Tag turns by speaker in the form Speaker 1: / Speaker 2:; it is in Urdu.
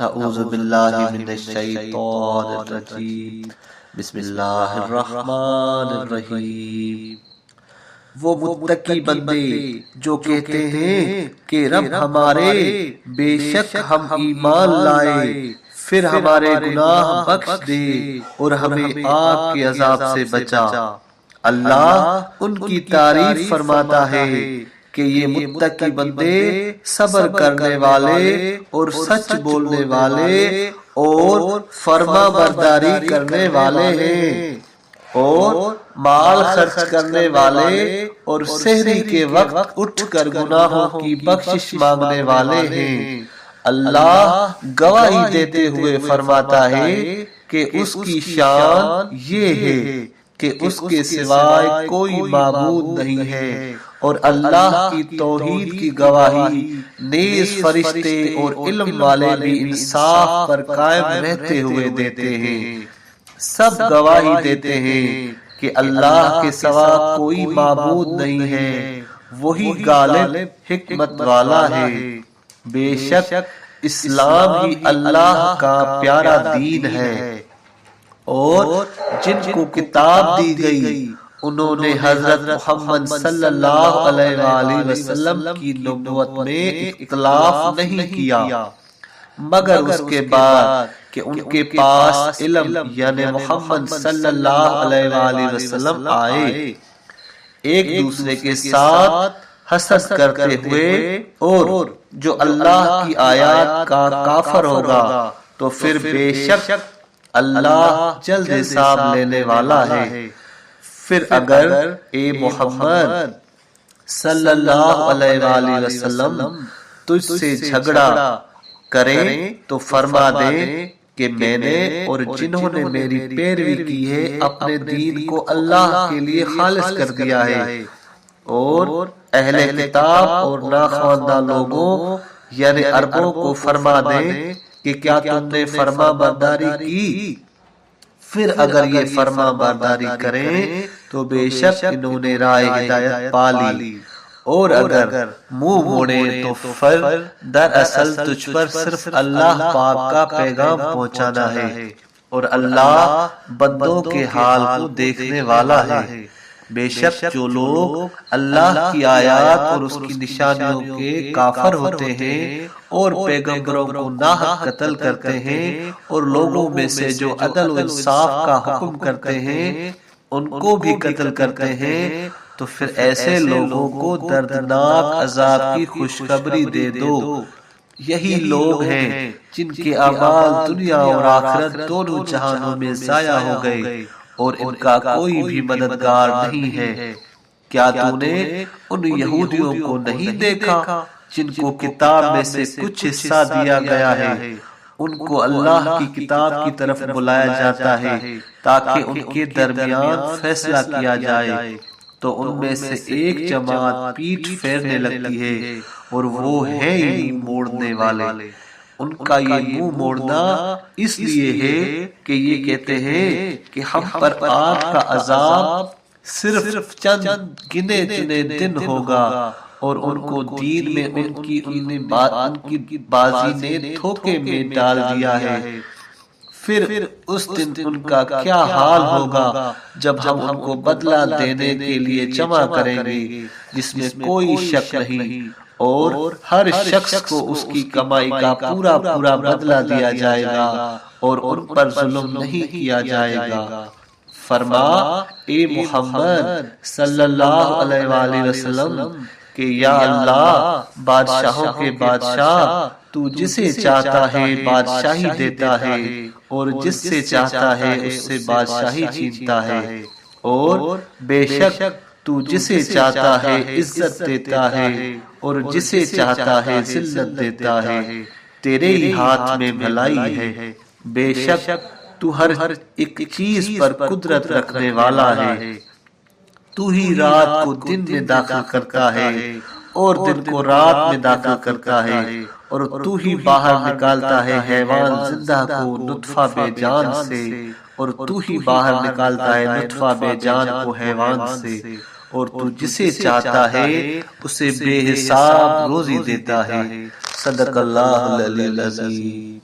Speaker 1: اعوذ باللہ من الشیطان الرجیم بسم اللہ الرحمن الرحیم۔ وہ متقی بندے جو کہتے ہیں کہ رب ہمارے، بے شک ہم ایمان لائے، پھر ہمارے گناہ بخش دے اور ہمیں آگ کے عذاب سے بچا۔ اللہ ان کی تعریف فرماتا ہے کہ یہ متقی بندے صبر کرنے والے اور سچ بولنے والے اور فرما برداری کرنے والے ہیں، اور مال خرچ کرنے والے اور سحری کے وقت اٹھ کر گناہوں کی بخشش مانگنے والے ہیں۔ اللہ گواہی دیتے ہوئے فرماتا ہے کہ اس کی شان یہ ہے کہ اس کے سوائے کوئی معبود نہیں ہے، اور اللہ کی توحید کی گواہی نیز فرشتے اور علم والے بھی انصاف پر قائم رہتے ہوئے دیتے ہیں۔ سب گواہی دیتے ہیں کہ اللہ کے سوا کوئی معبود نہیں ہے، وہی غالب حکمت والا ہے۔ بے شک اسلام ہی اللہ کا پیارا دین ہے، اور جن کو کتاب دی گئی انہوں نے حضرت محمد صلی اللہ علیہ وآلہ وسلم کی نبوت میں اختلاف نہیں کیا، مگر اس کے بعد کہ ان کے پاس علم یعنی محمد صلی اللہ علیہ وآلہ وسلم آئے، ایک دوسرے کے ساتھ حسد کرتے ہوئے، اور جو اللہ کی آیات کا کافر ہوگا تو پھر بے شک اللہ جلد حساب لینے والا ہے۔ پھر اگر اے محمد صلی اللہ علیہ وآلہ وسلم تجھ سے جھگڑا کریں تو فرما دیں کہ میں نے اور جنہوں نے میری پیروی کی ہے اپنے دین کو اللہ کے لیے خالص کر دیا ہے، اور اہل کتاب اور ناخواندہ لوگوں یعنی عربوں کو فرما دیں کہ کیا تم نے فرما برداری کی؟ پھر اگر یہ فرما برداری کریں تو بے شک انہوں نے راہ ہدایت پالی، اور اگر منہ موڑیں تو پھر دراصل تجھ پر صرف اللہ پاک کا پیغام پہنچانا ہے، اور اللہ بندوں کے حال کو دیکھنے والا ہے۔ بے شک جو لوگ اللہ کی آیات اور اس کی نشانیوں کے کافر ہوتے ہیں اور پیغمبروں کو ناحق قتل کرتے ہیں، اور لوگوں میں سے جو عدل و انصاف کا حکم کرتے ہیں ان کو بھی قتل کرتے ہیں، تو پھر ایسے لوگوں کو دردناک عذاب کی خوشخبری دے دو۔ یہی لوگ ہیں جن کے اعمال دنیا اور آخرت دونوں جہانوں میں ضائع ہو گئے، اور ان کا کوئی بھی مددگار نہیں ہے۔ کیا تو نے ان یہودیوں کو نہیں دیکھا جن کو کتاب میں سے کچھ حصہ دیا گیا ہے؟ ان کو اللہ کی کتاب کی طرف بلایا جاتا ہے تاکہ ان کے درمیان فیصلہ کیا جائے، تو ان میں سے ایک جماعت پیٹھ پھیرنے لگتی ہے، اور وہ ہے ہی موڑنے والے۔ ان کا یہ منہ موڑنا اس لیے ہے کہ یہ کہتے ہیں کہ ہم پر آگ کا عذاب صرف چند گنے چنے دن ہوگا، اور ان کو دین میں ان کی بازی نے دھوکے میں ڈال دیا ہے۔ پھر اس دن ان کا کیا حال ہوگا جب ہم ان کو بدلہ دینے کے لیے جمع کریں گے، جس میں کوئی شک نہیں، اور ہر شخص کو اس کی کمائی کا پورا پورا بدلہ دیا جائے گا، اور ان پر ظلم نہیں کیا جائے گا۔ فرما اے محمد صلی اللہ علیہ وآلہ وسلم کہ یا اللہ بادشاہوں کے بادشاہ، تو جسے چاہتا ہے بادشاہی دیتا ہے، اور جس سے چاہتا ہے اس سے بادشاہی چھینتا ہے، اور بے شک تو جسے چاہتا ہے عزت دیتا ہے اور جسے چاہتا ہے ذلت دیتا ہے، تیرے ہی ہاتھ میں بھلائی ہے۔ بے شک تو ہر ایک چیز پر قدرت رکھنے والا ہے۔ تو ہی رات کو دن میں داخل کرتا ہے اور دن کو رات میں داخل کرتا ہے، اور تو ہی باہر نکالتا ہے حیوان زندہ کو نطفہ بے جان سے، اور تو ہی باہر نکالتا ہے نطفہ بے جان کو حیوان سے، اور تو جسے چاہتا ہے اسے بے حساب روزی دیتا ہے۔ صدق اللہ العلی العظیم۔